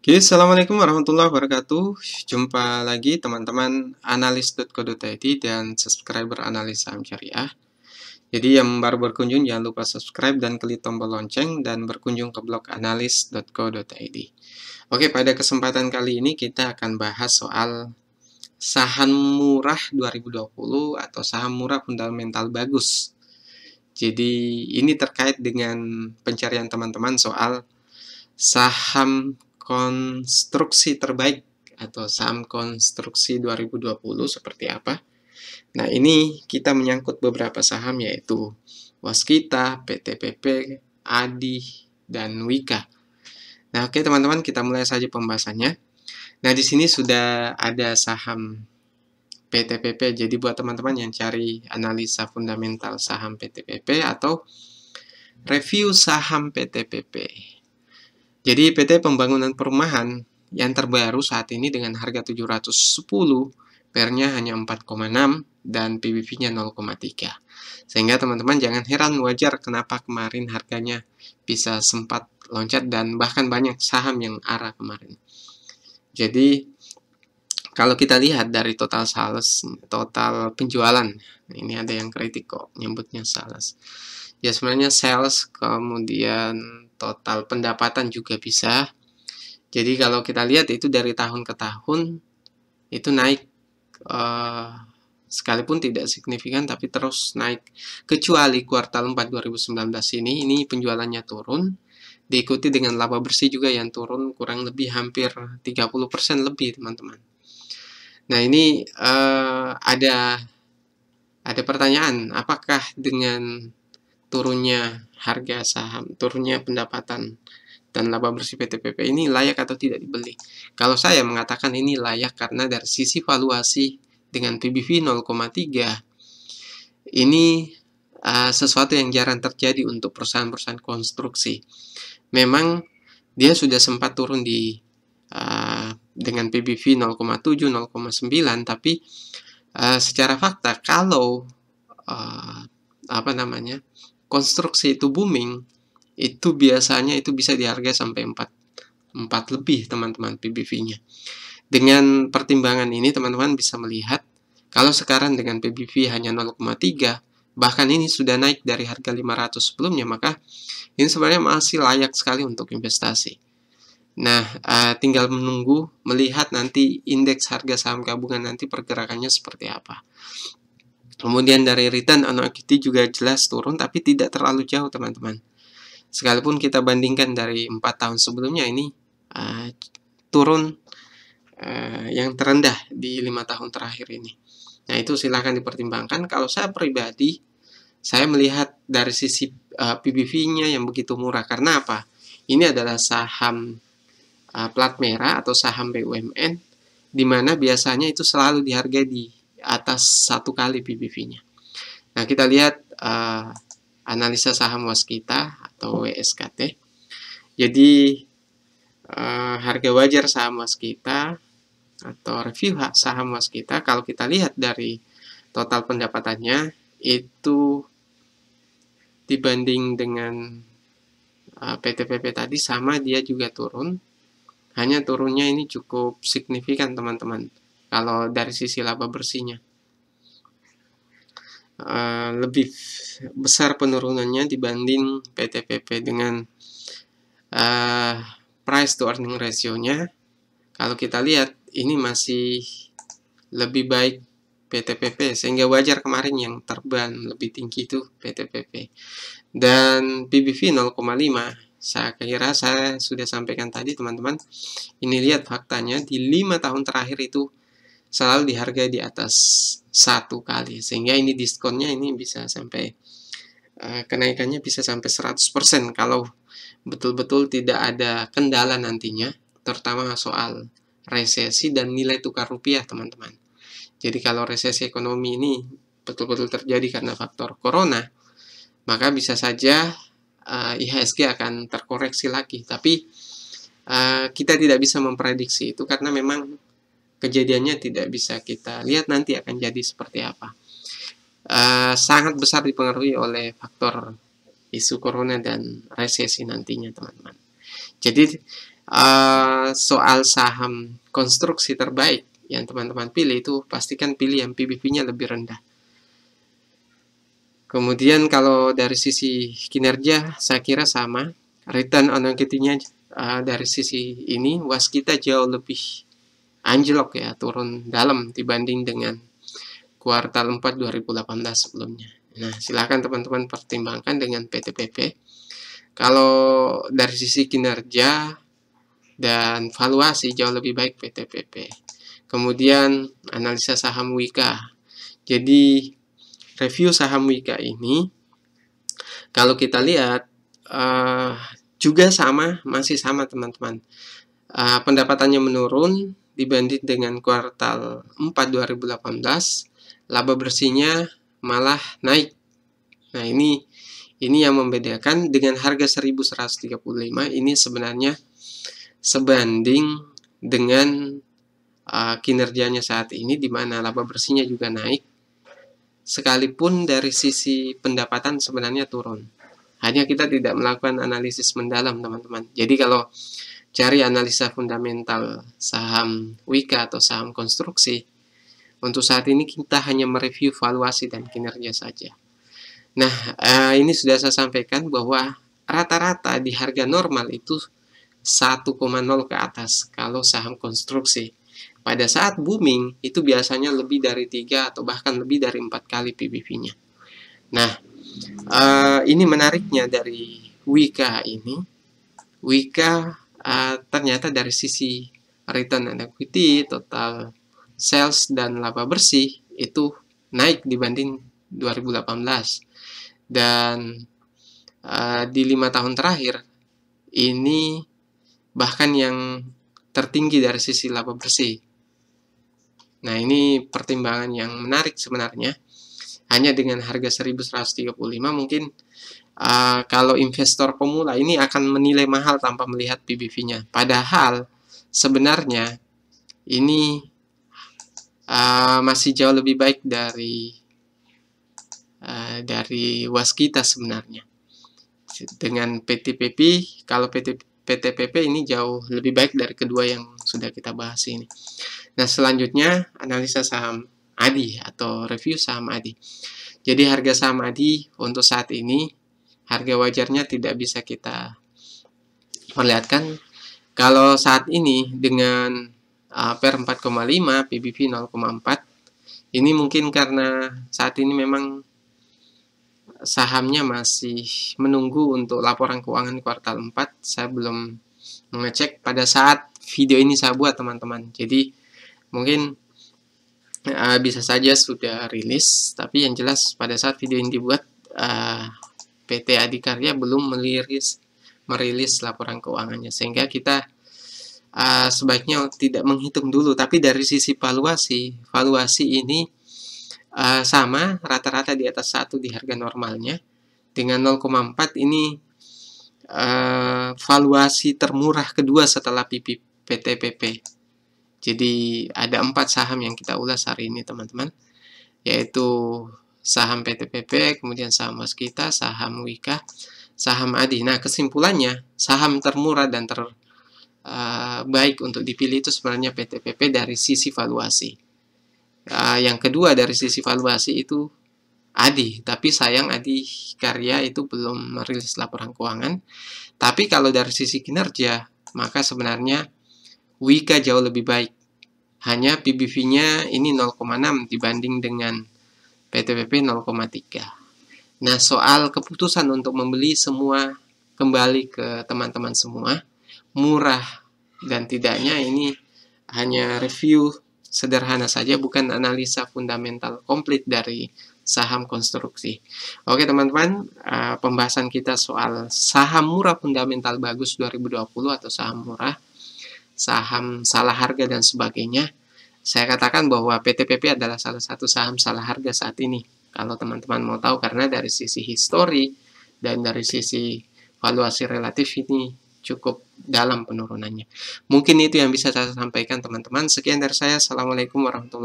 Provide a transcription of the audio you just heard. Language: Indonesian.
Oke, assalamualaikum warahmatullahi wabarakatuh. Jumpa lagi teman-teman analis.co.id dan subscriber analis saham syariah. Jadi yang baru berkunjung jangan lupa subscribe dan klik tombol lonceng dan berkunjung ke blog analis.co.id. Oke, pada kesempatan kali ini kita akan bahas soal saham murah 2020 atau saham murah fundamental bagus. Jadi ini terkait dengan pencarian teman-teman soal saham konstruksi terbaik atau saham konstruksi 2020 seperti apa. Nah, ini kita menyangkut beberapa saham yaitu Waskita, PTPP, ADI, dan Wika. Nah, oke teman-teman, kita mulai saja pembahasannya. Nah, di sini sudah ada saham PTPP. Jadi buat teman-teman yang cari analisa fundamental saham PTPP atau review saham PTPP. Jadi PT Pembangunan Perumahan yang terbaru saat ini dengan harga 710, PER-nya hanya 4,6 dan PBV-nya 0,3. Sehingga teman-teman jangan heran, wajar kenapa kemarin harganya bisa sempat loncat dan bahkan banyak saham yang arah kemarin. Jadi kalau kita lihat dari total sales, total penjualan, ini ada yang kritik kok nyebutnya sales. Ya sebenarnya sales, kemudian total pendapatan juga bisa. Jadi kalau kita lihat itu dari tahun ke tahun itu naik, sekalipun tidak signifikan tapi terus naik. Kecuali kuartal 4 2019 ini penjualannya turun, diikuti dengan laba bersih juga yang turun kurang lebih hampir 30% lebih teman-teman. Nah ini ada pertanyaan, apakah dengan turunnya harga saham, turunnya pendapatan dan laba bersih PTPP ini layak atau tidak dibeli? Kalau saya mengatakan ini layak karena dari sisi valuasi dengan PBV 0,3 ini sesuatu yang jarang terjadi untuk perusahaan-perusahaan konstruksi. Memang dia sudah sempat turun dengan PBV 0,7, 0,9, tapi secara fakta kalau konstruksi itu booming, itu biasanya itu bisa dihargai sampai 4 lebih teman-teman PBV-nya. Dengan pertimbangan ini teman-teman bisa melihat kalau sekarang dengan PBV hanya 0,3, bahkan ini sudah naik dari harga 500 sebelumnya, maka ini sebenarnya masih layak sekali untuk investasi. Nah, tinggal menunggu melihat nanti indeks harga saham gabungan nanti pergerakannya seperti apa. Kemudian dari return on equity juga jelas turun, tapi tidak terlalu jauh teman-teman. Sekalipun kita bandingkan dari 4 tahun sebelumnya, ini turun yang terendah di 5 tahun terakhir ini. Nah itu silahkan dipertimbangkan. Kalau saya pribadi, saya melihat dari sisi PBV-nya yang begitu murah. Karena apa? Ini adalah saham plat merah atau saham BUMN, di mana biasanya itu selalu dihargai di atas 1 kali PBV-nya. Nah kita lihat analisa saham Waskita atau WSKT. Jadi harga wajar saham Waskita atau review saham Waskita, kalau kita lihat dari total pendapatannya itu dibanding dengan PTPP tadi sama, dia juga turun. Hanya turunnya ini cukup signifikan teman-teman kalau dari sisi laba bersihnya. Lebih besar penurunannya dibanding PTPP dengan price to earning ratio-nya. Kalau kita lihat ini masih lebih baik PTPP, sehingga wajar kemarin yang terbang lebih tinggi itu PTPP. Dan PBV 0,5, saya kira saya sudah sampaikan tadi teman-teman. Ini lihat faktanya di 5 tahun terakhir itu selalu dihargai di atas 1 kali, sehingga ini diskonnya ini bisa sampai kenaikannya bisa sampai 100% kalau betul-betul tidak ada kendala nantinya, terutama soal resesi dan nilai tukar rupiah teman-teman. Jadi kalau resesi ekonomi ini betul-betul terjadi karena faktor corona, maka bisa saja IHSG akan terkoreksi lagi. Tapi kita tidak bisa memprediksi itu karena memang kejadiannya tidak bisa kita lihat nanti akan jadi seperti apa. Sangat besar dipengaruhi oleh faktor isu corona dan resesi nantinya teman-teman. Jadi soal saham konstruksi terbaik yang teman-teman pilih, itu pastikan pilih yang PBV-nya lebih rendah. Kemudian kalau dari sisi kinerja, saya kira sama. Return on equity-nya dari sisi ini, Waskita jauh lebih anjlok ya, turun dalam dibanding dengan kuartal 4 2018 sebelumnya. Nah, silakan teman-teman pertimbangkan dengan PTPP. Kalau dari sisi kinerja dan valuasi jauh lebih baik PTPP. Kemudian analisa saham Wika. Jadi review saham Wika ini, kalau kita lihat juga sama, masih sama teman-teman. Pendapatannya menurun dibanding dengan kuartal 4 2018. Laba bersihnya malah naik. Nah, ini yang membedakan dengan harga 1135 ini sebenarnya sebanding dengan kinerjanya saat ini, di mana laba bersihnya juga naik, sekalipun dari sisi pendapatan sebenarnya turun. Hanya kita tidak melakukan analisis mendalam, teman-teman. Jadi kalau cari analisa fundamental saham Wika atau saham konstruksi, untuk saat ini kita hanya mereview valuasi dan kinerja saja. Nah, ini sudah saya sampaikan bahwa rata-rata di harga normal itu 1,0 ke atas kalau saham konstruksi. Pada saat booming, itu biasanya lebih dari 3 atau bahkan lebih dari 4 kali PBV-nya. Nah, ini menariknya dari Wika ini. Wika ternyata dari sisi return on equity, total sales, dan laba bersih itu naik dibanding 2018. Dan di 5 tahun terakhir, ini bahkan yang tertinggi dari sisi laba bersih. Nah, ini pertimbangan yang menarik sebenarnya. Hanya dengan harga 1135 mungkin kalau investor pemula ini akan menilai mahal tanpa melihat PBV-nya. Padahal sebenarnya ini masih jauh lebih baik dari Waskita sebenarnya. Dengan PTPP, kalau PTPP ini jauh lebih baik dari kedua yang sudah kita bahas ini. Nah, selanjutnya analisa saham ADI atau review saham ADI. Jadi harga saham ADI untuk saat ini, harga wajarnya tidak bisa kita perlihatkan. Kalau saat ini dengan per 4,5, PBV 0,4, ini mungkin karena saat ini memang sahamnya masih menunggu untuk laporan keuangan kuartal 4. Saya belum mengecek pada saat video ini saya buat, teman-teman. Jadi mungkin bisa saja sudah rilis, tapi yang jelas pada saat video ini dibuat, PT Adikarya belum merilis laporan keuangannya, sehingga kita sebaiknya tidak menghitung dulu. Tapi dari sisi valuasi ini sama, rata-rata di atas 1 di harga normalnya. Dengan 0,4 ini valuasi termurah kedua setelah PTPP. Jadi ada 4 saham yang kita ulas hari ini, teman-teman, yaitu saham PTPP, kemudian saham Waskita, saham Wika, saham ADI. Nah, kesimpulannya, saham termurah dan terbaik untuk dipilih itu sebenarnya PTPP dari sisi valuasi. Yang kedua dari sisi valuasi itu ADI, tapi sayang ADI Karya itu belum merilis laporan keuangan. Tapi kalau dari sisi kinerja, maka sebenarnya Wika jauh lebih baik. Hanya PBV-nya ini 0,6 dibanding dengan PTPP 0,3. Nah, soal keputusan untuk membeli semua kembali ke teman-teman semua. Murah dan tidaknya ini hanya review sederhana saja, bukan analisa fundamental komplit dari saham konstruksi. Oke, teman-teman, pembahasan kita soal saham murah fundamental bagus 2020 atau saham murah, saham salah harga dan sebagainya. Saya katakan bahwa PTPP adalah salah satu saham salah harga saat ini. Kalau teman-teman mau tahu, karena dari sisi histori dan dari sisi valuasi relatif ini cukup dalam penurunannya. Mungkin itu yang bisa saya sampaikan, teman-teman. Sekian dari saya. Assalamualaikum warahmatullahi wabarakatuh.